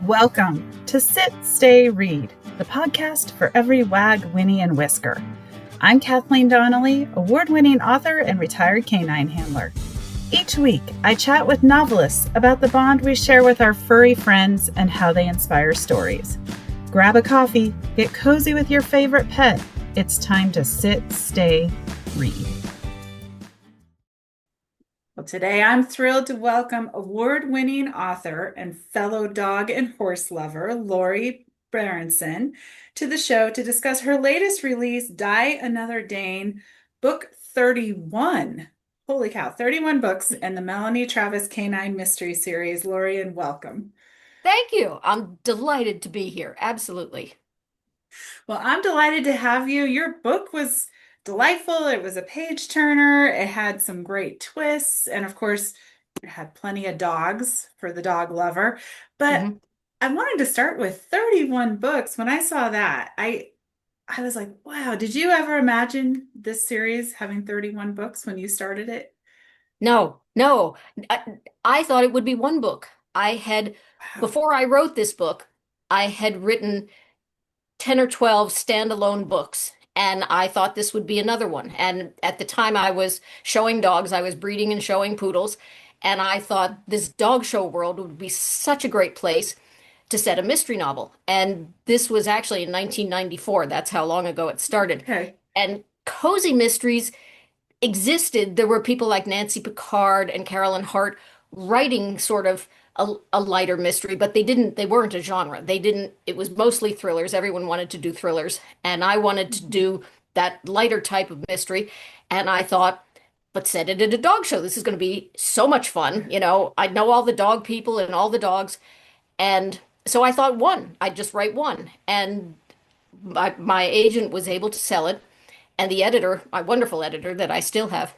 Welcome to Sit, Stay, Read, the podcast for every wag, whinny, and whisker. I'm Kathleen Donnelly, award-winning author and retired canine handler. Each week, I chat with novelists about the bond we share with our furry friends and how they inspire stories. Grab a coffee, get cozy with your favorite pet. It's time to sit, stay, read. Well, today I'm thrilled to welcome award-winning author and fellow dog and horse lover, Laurien Berenson, to the show to discuss her latest release, Die Another Dane, book 31. Holy cow, 31 books and the Melanie Travis Canine Mystery Series. Laurien, welcome. Thank you. I'm delighted to be here. Absolutely. Well, I'm delighted to have you. Your book was delightful. It was a page turner. It had some great twists. And of course, it had plenty of dogs for the dog lover. But hmm I wanted to start with 31 books. When I saw that, I was like, wow, did you ever imagine this series having 31 books when you started it? No, no. I thought it would be one book. Wow. Before I wrote this book, I had written 10 or 12 standalone books, and I thought this would be another one. And at the time I was showing dogs, I was breeding and showing poodles, and I thought this dog show world would be such a great place to set a mystery novel. And this was actually in 1994. That's how long ago it started. Okay. And cozy mysteries existed. There were people like Nancy Picard and Carolyn Hart writing sort of a lighter mystery, but they weren't a genre. It was mostly thrillers. Everyone wanted to do thrillers, and I wanted to do that lighter type of mystery. And I thought, but set it at a dog show. This is going to be so much fun. You know, I know all the dog people and all the dogs. And so I thought I'd just write one. And my agent was able to sell it. And the editor, my wonderful editor that I still have,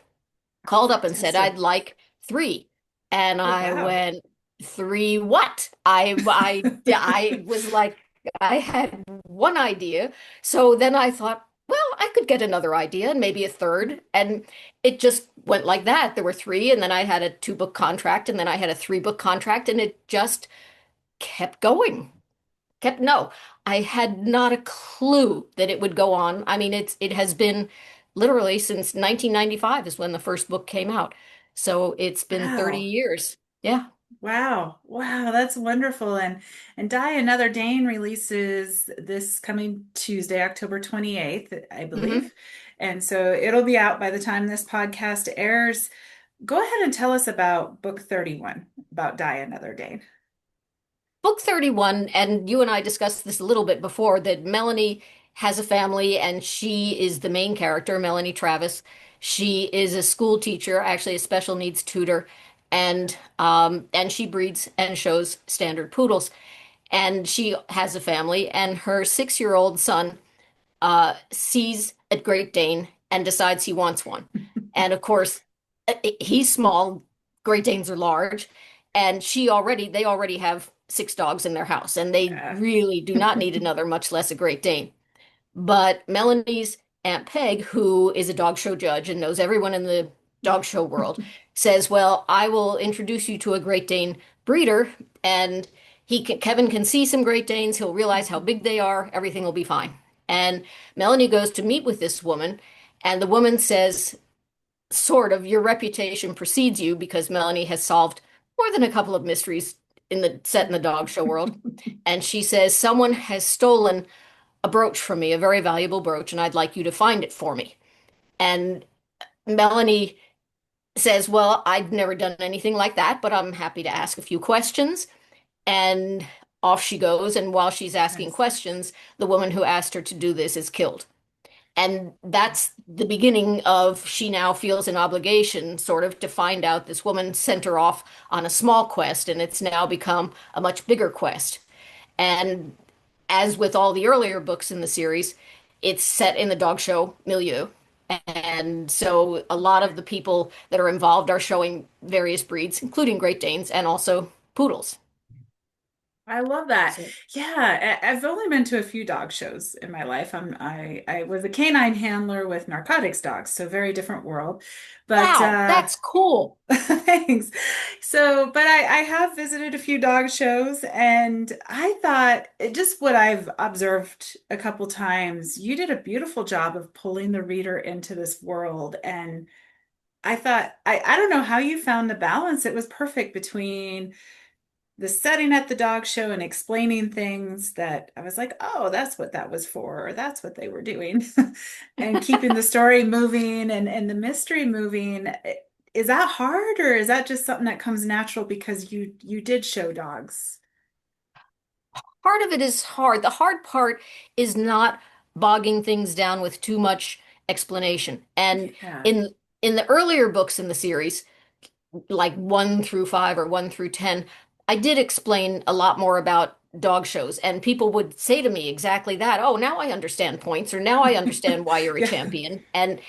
called up and said, I'd Fantastic. like three. And Oh, I wow. went, three what? I was like, I had one idea. So then I thought, well, I could get another idea and maybe a third. And it just went like that. There were three, and then I had a 2 book contract, and then I had a 3 book contract, and it just kept going. No, I had not a clue that it would go on. I mean, it has been literally since 1995 is when the first book came out. So it's been 30 Wow. years. Yeah. Wow. Wow, that's wonderful. And Die Another Dane releases this coming Tuesday, October 28th, I hmm believe. And so it'll be out by the time this podcast airs. Go ahead and tell us about book 31, about Die Another Dane. Book 31, and you and I discussed this a little bit before, that Melanie has a family and she is the main character, Melanie Travis. She is a school teacher, actually a special needs tutor, and she breeds and shows standard poodles. And she has a family, and her 6-year-old son sees a Great Dane and decides he wants one. And of course, he's small. Great Danes are large, and they already have 6 dogs in their house, and they Yeah. really do not need another, much less a Great Dane. But Melanie's Aunt Peg, who is a dog show judge and knows everyone in the dog show world, says, "Well, I will introduce you to a Great Dane breeder, and Kevin can see some Great Danes. He'll realize how big they are. Everything will be fine." And Melanie goes to meet with this woman, and the woman says, sort of, your reputation precedes you because Melanie has solved more than a couple of mysteries set in the dog show world. And she says, someone has stolen a brooch from me, a very valuable brooch, and I'd like you to find it for me. And Melanie says, well, I've never done anything like that, but I'm happy to ask a few questions. And off she goes. And while she's asking Nice. questions, the woman who asked her to do this is killed. And that's the beginning of she now feels an obligation, sort of, to find out this woman sent her off on a small quest, and it's now become a much bigger quest. And as with all the earlier books in the series, it's set in the dog show milieu. And so a lot of the people that are involved are showing various breeds, including Great Danes and also poodles. I love that. So, Yeah, I've only been to a few dog shows in my life. I was a canine handler with narcotics dogs, so very different world. But wow, that's cool. thanks. So, but I have visited a few dog shows, and I thought just what I've observed a couple times, you did a beautiful job of pulling the reader into this world. And I thought I don't know how you found the balance. It was perfect between the setting at the dog show and explaining things that I was like, oh, that's what that was for, or that's what they were doing, and keeping the story moving and the mystery moving. Is that hard, or is that just something that comes natural because you did show dogs? Part of it is hard. The hard part is not bogging things down with too much explanation. And Yeah. in the earlier books in the series, like 1 through 5 or 1 through 10, I did explain a lot more about dog shows, and people would say to me exactly that. Oh, now I understand points, or now I understand why you're a Yeah. champion. And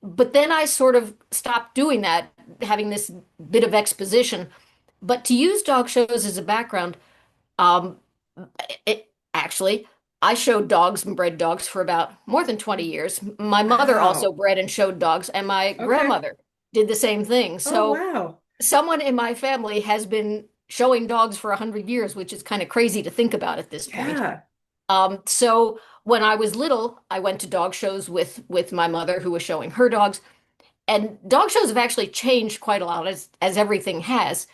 but then I sort of stopped doing that, having this bit of exposition. But to use dog shows as a background, um, it actually, I showed dogs and bred dogs for about more than 20 years. My mother also Wow. bred and showed dogs, and my Okay. grandmother did the same thing. Oh, So wow. someone in my family has been showing dogs for 100 years, which is kind of crazy to think about at this point. Yeah. So when I was little, I went to dog shows with my mother, who was showing her dogs. And dog shows have actually changed quite a lot, as everything has.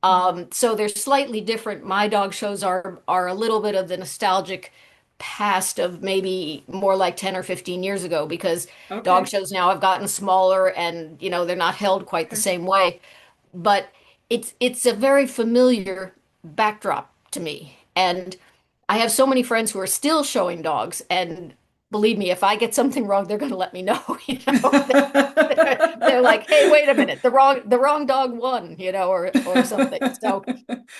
So they're slightly different. My dog shows are a little bit of the nostalgic past of maybe more like 10 or 15 years ago, because dog Okay. shows now have gotten smaller, and they're not held quite the Okay. same way. But it's a very familiar backdrop to me. And I have so many friends who are still showing dogs, and believe me, if I get something wrong, they're going to let me know. They're like, "Hey, wait a minute, the wrong dog won," or something. So,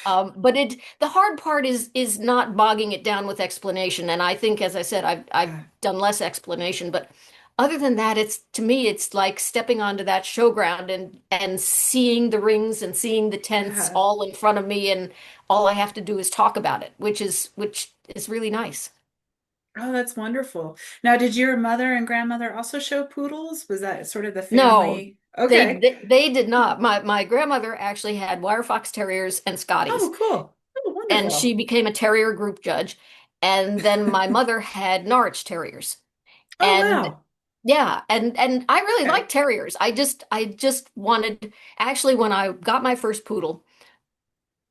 but the hard part is not bogging it down with explanation. And I think, as I said, I've Yeah. done less explanation, but other than that, it's to me, it's like stepping onto that showground and seeing the rings and seeing the tents Yeah. all in front of me, and all I have to do is talk about it, which is really nice. Oh, that's wonderful. Now, did your mother and grandmother also show poodles? Was that sort of the No, family? they Okay. they, they did not. My grandmother actually had wire fox terriers and Scotties, Oh, cool. Oh, and she wonderful. became a terrier group judge. And then my mother had Norwich terriers. Oh, And wow. yeah, and I really Okay. like terriers. I just wanted, actually, when I got my first poodle,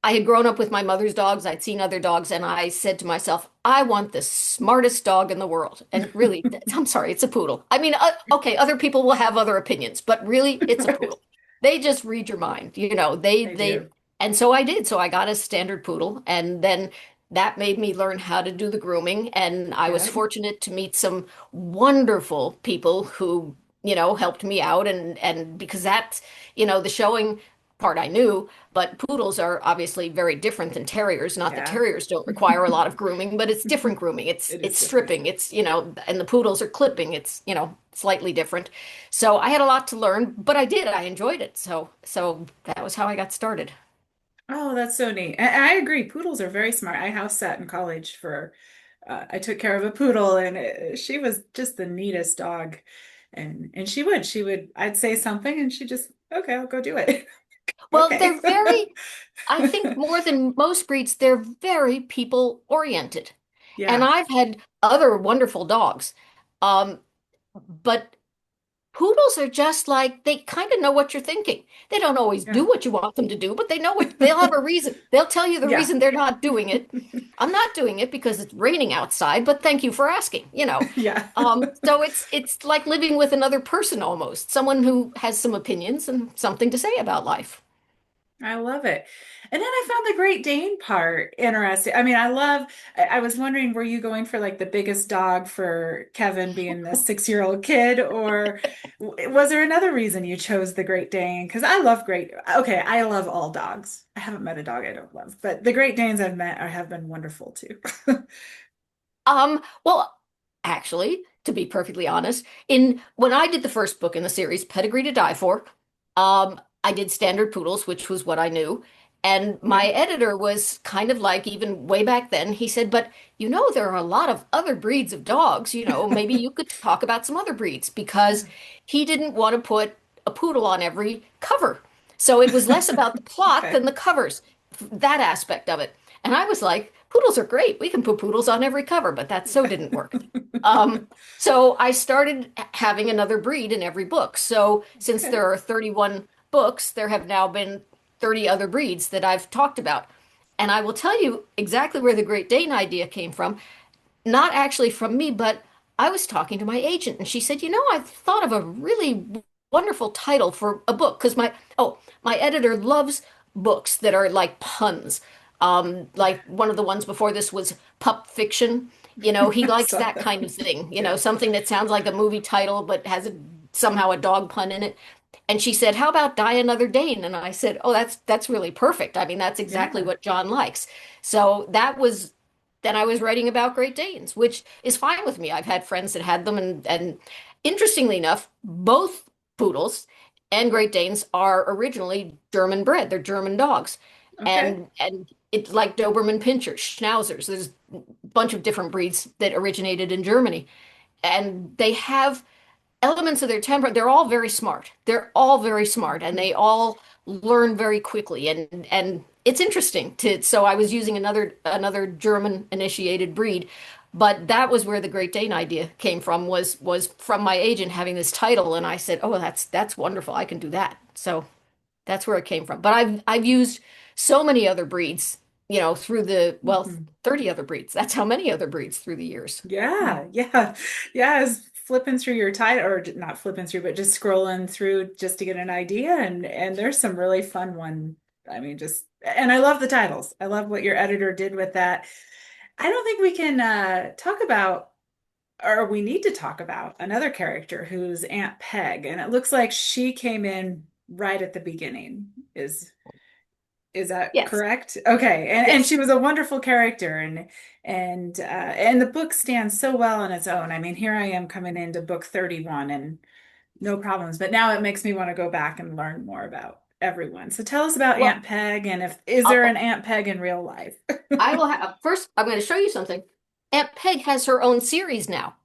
I had grown up with my mother's dogs. I'd seen other dogs, and I said to myself, I want the smartest dog in the world. And really, I'm sorry, it's a poodle. I mean, okay, other people will have other opinions, but really, it's a Right. poodle. They just read your mind, They I they do. and so I did. So I got a standard poodle, and then that made me learn how to do the grooming. And I was Yeah. fortunate to meet some wonderful people who, helped me out, and because the showing part I knew. But poodles are obviously very different than terriers. Not that Yeah. terriers don't require a lot of grooming, but it's different grooming. It's It is it's different. stripping. And the poodles are clipping. It's, slightly different. So I had a lot to learn, but I did. I enjoyed it. So that was how I got started. Oh, that's so neat. I agree. Poodles are very smart. I house sat in college for, I took care of a poodle, and she was just the neatest dog. And she would, I'd say something and she just, okay, I'll go do it. Well, Okay. they're very, I think more than most breeds, they're very people oriented. And Yeah. I've had other wonderful dogs. Um, but poodles are just like, they kind of know what you're thinking. They don't always do Yeah. what you want them to do, but they know what, they'll have a reason. They'll tell you the Yeah. reason they're not doing it. I'm not doing it because it's raining outside, but thank you for asking. Yeah. So it's like living with another person almost, someone who has some opinions and something to say about life. I love it. And then I found the Great Dane part interesting. I mean, I was wondering, were you going for like the biggest dog for Kevin being the 6-year-old kid, or was there another reason you chose the Great Dane? Because okay, I love all dogs. I haven't met a dog I don't love, but the Great Danes I've met have been wonderful too. Well, actually, to be perfectly honest, in when I did the first book in the series, Pedigree to Die For, I did standard poodles, which was what I knew. And my Yeah. editor was kind of like, even way back then, he said, but there are a lot of other breeds of dogs, maybe you could talk about some other breeds because Yeah. he didn't want to put a poodle on every cover. So it was less about the plot Okay. than the covers, that aspect of it. And I was like, poodles are great. We can put poodles on every cover, but that so didn't work. Um, so I started having another breed in every book. So since Okay. there are 31 books, there have now been 30 other breeds that I've talked about. And I will tell you exactly where the Great Dane idea came from. Not actually from me, but I was talking to my agent and she said, I thought of a really wonderful title for a book because my editor loves books that are like puns. Like one of the ones before this was Pup Fiction. He I likes saw that that. kind of thing, Yeah. something that sounds like a movie title but has somehow a dog pun in it. And she said, "How about Die Another Dane?" And I said, "Oh, that's really perfect. I mean, that's exactly Yeah. what John likes." So that was then I was writing about Great Danes, which is fine with me. I've had friends that had them, and interestingly enough, both poodles and Great Danes are originally German bred. They're German dogs, Okay. and it's like Doberman Pinschers, Schnauzers. There's a bunch of different breeds that originated in Germany, and they have elements of their temper. They're all very smart. They're all very smart, and Mhm. they all learn very quickly. And it's interesting to. So I was using another German initiated breed, but that was where the Great Dane idea came from. Was from my agent having this title, and I said, "Oh, that's wonderful. I can do that." So that's where it came from. But I've used so many other breeds. Through the, well, Mhm. 30 other breeds. That's how many other breeds through the years. Yeah, yeah, yeah. I was flipping through your title, or not flipping through, but just scrolling through just to get an idea, and there's some really fun one. I mean, just and I love the titles. I love what your editor did with that. I don't think we can talk about, or we need to talk about another character who's Aunt Peg, and it looks like she came in right at the beginning. Is that Yes. correct? Okay. And Yes. she was a wonderful character, and the book stands so well on its own. I mean, here I am coming into book 31 and no problems, but now it makes me want to go back and learn more about everyone. So tell us about Well, Aunt Peg, and if is there an I'll, Aunt Peg in real life? I will have first. I'm going to show you something. Aunt Peg has her own series now.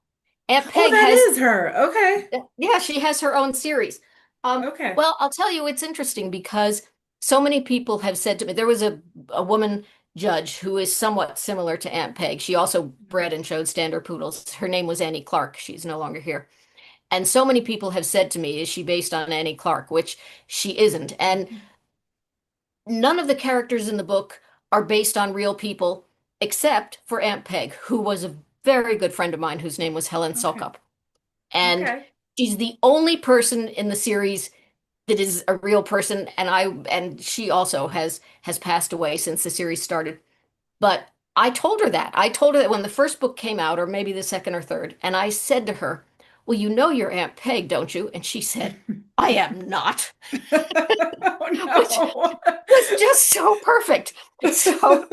Aunt Oh, Peg that has, is her. Okay. yeah, she has her own series. Okay. Well, I'll tell you, it's interesting because so many people have said to me. There was a woman judge who is somewhat similar to Aunt Peg. She also bred and showed standard poodles. Her name was Annie Clark. She's no longer here. And so many people have said to me, "Is she based on Annie Clark?" Which she isn't. And none of the characters in the book are based on real people, except for Aunt Peg, who was a very good friend of mine whose name was Helen Okay. Sulkup. And Okay. she's the only person in the series that is a real person, and she also has passed away since the series started. But I told her that. I told her that when the first book came out, or maybe the second or third, and I said to her, "Well, you know your Aunt Peg, don't you?" And she said, "I am not," which Oh was just so perfect. So no.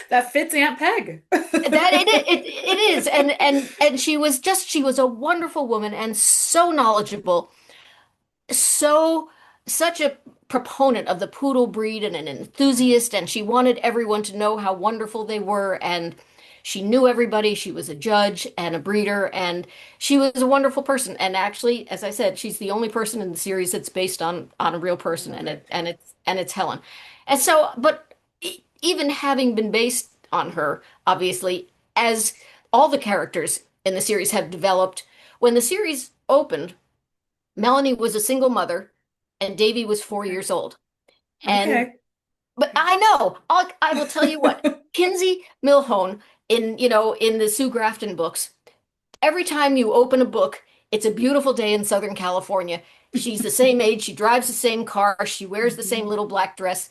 That fits Aunt Peg. that it is, and she was a wonderful woman and so knowledgeable, so such a proponent of the poodle breed and an enthusiast, and she wanted everyone to know how wonderful they were, and she knew everybody. She was a judge and a breeder, and she was a wonderful person. And actually, as I said, she's the only person in the series that's based on a real I person, love and it. it's Helen. And so, but even having been based on her, obviously, as all the characters in the series have developed, when the series opened, Melanie was a single mother and Davy was 4 years Okay. old. And Okay. but I know, I will tell you what, Kinsey Milhone in the Sue Grafton books, every time you open a book, it's a beautiful day in Southern California. She's the same age, she drives the same car, she wears the same Mhm. little black dress,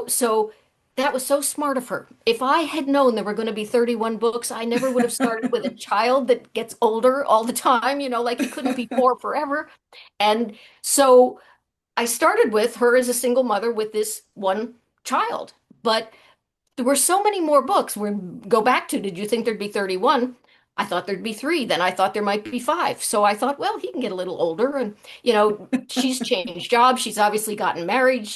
so that was so smart of her. If I had known there were going to be 31 books, I never would have started with a child that gets older all the time, like he couldn't be poor forever. And so I started with her as a single mother with this one child. But there were so many more books. We go back to, did you think there'd be 31? I thought there'd be three. Then I thought there might be five. So I thought, well, he can get a little older. And, she's changed jobs. She's obviously gotten married.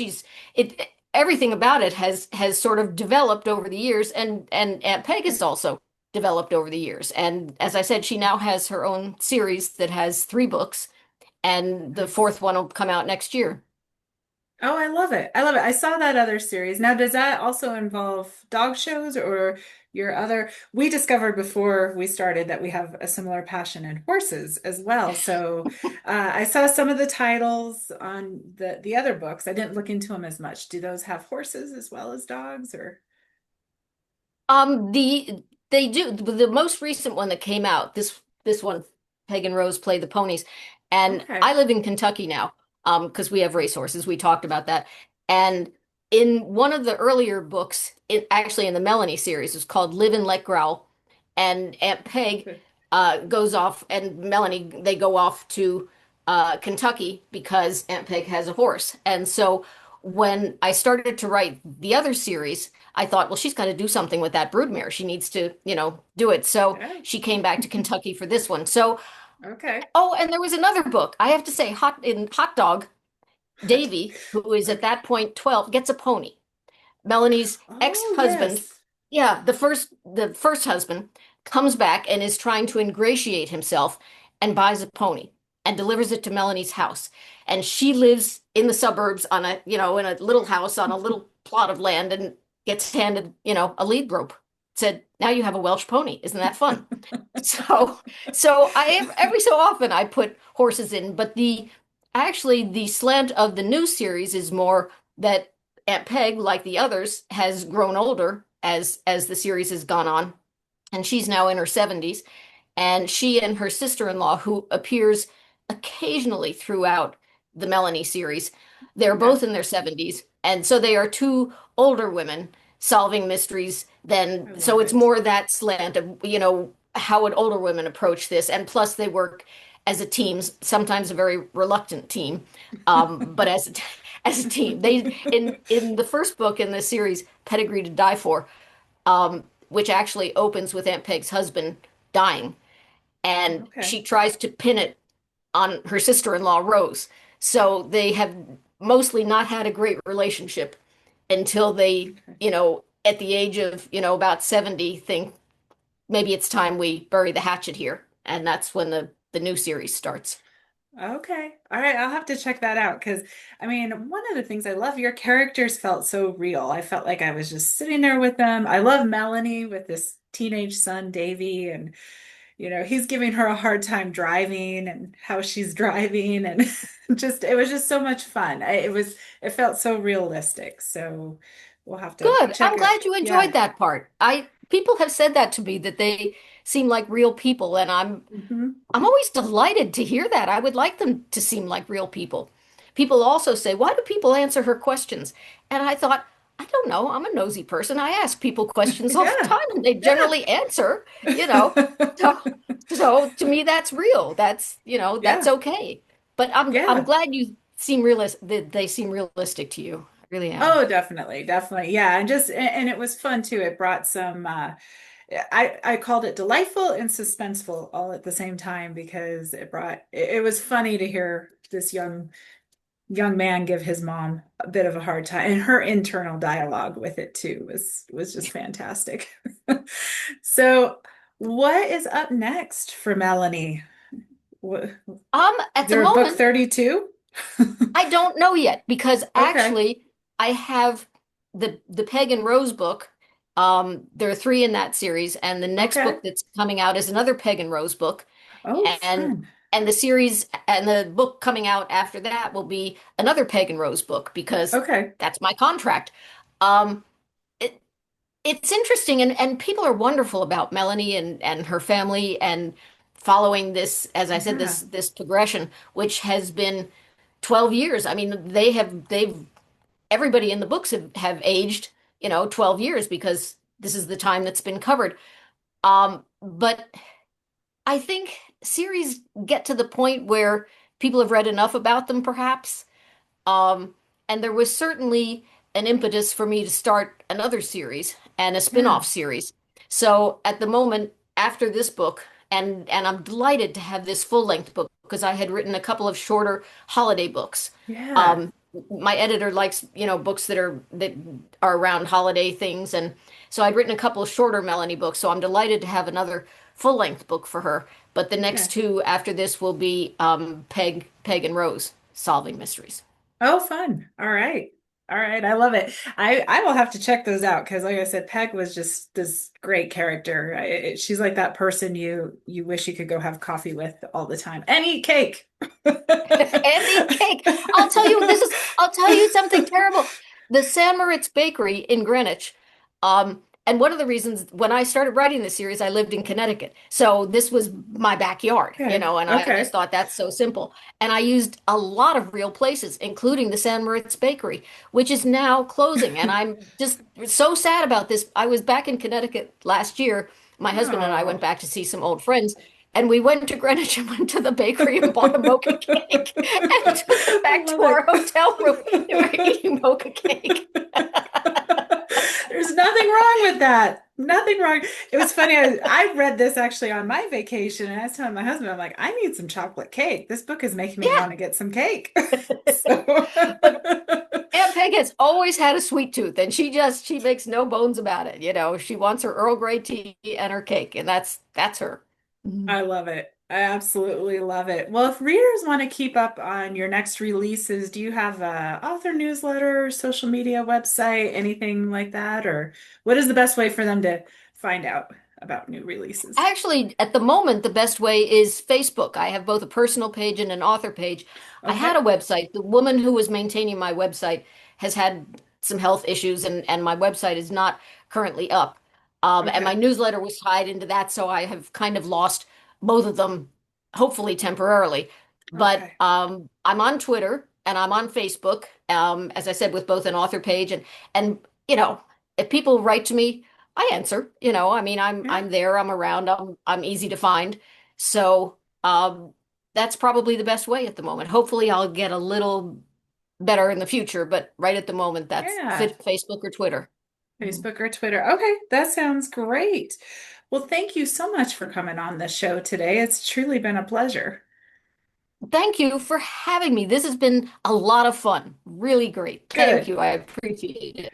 It. everything about it has sort of developed over the years, and Aunt Peg has also developed over the years. And as I said, she now has her own series that has 3 books, and the Nice. fourth one will come out next year. Oh, I love it. I love it. I saw that other series. Now, does that also involve dog shows or your other? We discovered before we started that we have a similar passion in horses as well. So, I saw some of the titles on the other books. I didn't look into them as much. Do those have horses as well as dogs or? The they do the most recent one that came out, this one, Peg and Rose Play the Ponies. And Okay. I live in Kentucky now, because we have racehorses. We talked about that. And in one of the earlier books, it actually in the Melanie series, is called Live and Let Growl. And Aunt Peg goes off, and Melanie, they go off to Kentucky because Aunt Peg has a horse. And so when I started to write the other series, I thought, well, she's got to do something with that broodmare. She needs to, do it. So Yeah. she came back to Kentucky for this one. So, Okay. oh, and there was another book. I have to say, Hot Dog, Davy, who is at Okay. that point 12, gets a pony. Melanie's Oh, ex-husband, yes. yeah, the first husband comes back and is trying to ingratiate himself and buys a pony and delivers it to Melanie's house. And she lives in the suburbs on in a little house on a little plot of land and gets handed, a lead rope. Said, now you have a Welsh pony. Isn't that fun? So, so every so often I put horses in, but the slant of the new series is more that Aunt Peg, like the others, has grown older as the series has gone on, and she's now in her 70s. And she and her sister-in-law, who appears occasionally throughout the Melanie series, they're Okay. both in their 70s, and so they are two older women solving mysteries. I Then, so love it's it. more that slant of, how would older women approach this? And plus, they work as a team, sometimes a very reluctant team, but as a team. They in the first book in the series, Pedigree to Die For, which actually opens with Aunt Peg's husband dying, and Okay. she tries to pin it on her sister-in-law Rose. So they have mostly not had a great relationship until they, Okay. at the age of, about 70, think maybe it's time we bury the hatchet here. And that's when the new series starts. Okay. All right. I'll have to check that out because I mean, one of the things I love, your characters felt so real. I felt like I was just sitting there with them. I love Melanie with this teenage son, Davy, and he's giving her a hard time driving and how she's driving and just it was just so much fun. It felt so realistic. So we'll have to Good. check I'm it. glad you enjoyed Yeah. that part. People have said that to me, that they seem like real people, and Hmm. I'm always delighted to hear that. I would like them to seem like real people. People also say, why do people answer her questions? And I thought, I don't know. I'm a nosy person. I ask people questions all the Yeah. time and they Yeah. generally answer, you know. So, so to me, that's real. That's Yeah. okay. But I'm Yeah. glad that they seem realistic to you. I really am. Oh, definitely, definitely. Yeah, and it was fun too. It brought some I called it delightful and suspenseful all at the same time because it was funny to hear this young man give his mom a bit of a hard time and her internal dialogue with it too was just fantastic. So, what is up next for Melanie? What, is At the there a book moment, 32? I don't know yet because Okay. actually I have the Peg and Rose book. There are 3 in that series, and the next Okay. book that's coming out is another Peg and Rose book, Oh, and fun. the series and the book coming out after that will be another Peg and Rose book because Okay. that's my contract. Um, it, it's interesting, and people are wonderful about Melanie and her family and following this, as I said, Yeah. this progression, which has been 12 years. I mean, they've everybody in the books have aged, 12 years because this is the time that's been covered. But I think series get to the point where people have read enough about them, perhaps. Um, and there was certainly an impetus for me to start another series and a Yeah. spin-off series. So at the moment, after this book, and I'm delighted to have this full-length book because I had written a couple of shorter holiday books. Yeah. my editor likes, books that are around holiday things, and so I'd written a couple of shorter Melanie books, so I'm delighted to have another full-length book for her. But the next Okay. two after this will be Peg and Rose solving mysteries. Oh, fun. All right. All right. I love it. I will have to check those out because, like I said, Peg was just this great character. She's like that person you wish you could go have coffee with all the time and eat cake. And eat cake. I'll tell you something terrible. The San Moritz Bakery in Greenwich, and one of the reasons when I started writing this series, I lived in Connecticut. So this was my backyard, Okay. and I just Okay. thought that's so simple. And I used a lot of real places, including the San Moritz Bakery, which is now closing. And I'm just so sad about this. I was back in Connecticut last year. My husband and I went Oh. back to see some old friends. And we went to Greenwich and went to the bakery and bought a mocha cake and took it I back to love our hotel room. They were it. eating mocha cake. There's nothing wrong with that. Nothing wrong. It was funny. I read this actually on my vacation, and I was telling my husband, I'm like, I need some chocolate cake. This book is making me Yeah. want to get some cake. So, But Aunt Peg has always had a sweet tooth, and she makes no bones about it. She wants her Earl Grey tea and her cake, and that's her. Mhm. I love it. I absolutely love it. Well, if readers want to keep up on your next releases, do you have a author newsletter, social media website, anything like that? Or what is the best way for them to find out about new releases? Actually, at the moment, the best way is Facebook. I have both a personal page and an author page. I had Okay. a website. The woman who was maintaining my website has had some health issues, and my website is not currently up. And my Okay. newsletter was tied into that, so I have kind of lost both of them, hopefully temporarily. But Okay. I'm on Twitter and I'm on Facebook, as I said, with both an author page and if people write to me. I answer, I mean, Yeah. I'm there, I'm around, I'm easy to find. So, that's probably the best way at the moment. Hopefully I'll get a little better in the future, but right at the moment that's Yeah. fit Facebook or Twitter. Mhm. Facebook or Twitter. Okay. That sounds great. Well, thank you so much for coming on the show today. It's truly been a pleasure. Thank you for having me. This has been a lot of fun. Really great. Thank Good. you. I appreciate it.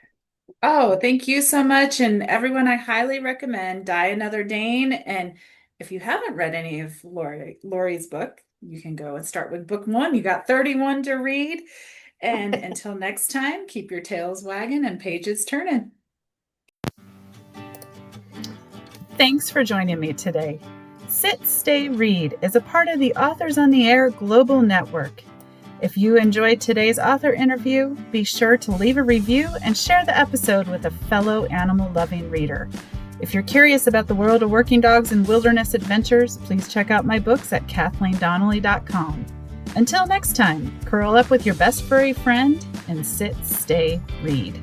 Oh, thank you so much. And everyone, I highly recommend Die Another Dane. And if you haven't read any of Lori's book, you can go and start with book one. You got 31 to read. And until next time, keep your tails wagging and pages turning. Thanks for joining me today. Sit, Stay, Read is a part of the Authors on the Air Global Network. If you enjoyed today's author interview, be sure to leave a review and share the episode with a fellow animal-loving reader. If you're curious about the world of working dogs and wilderness adventures, please check out my books at KathleenDonnelly.com. Until next time, curl up with your best furry friend and sit, stay, read.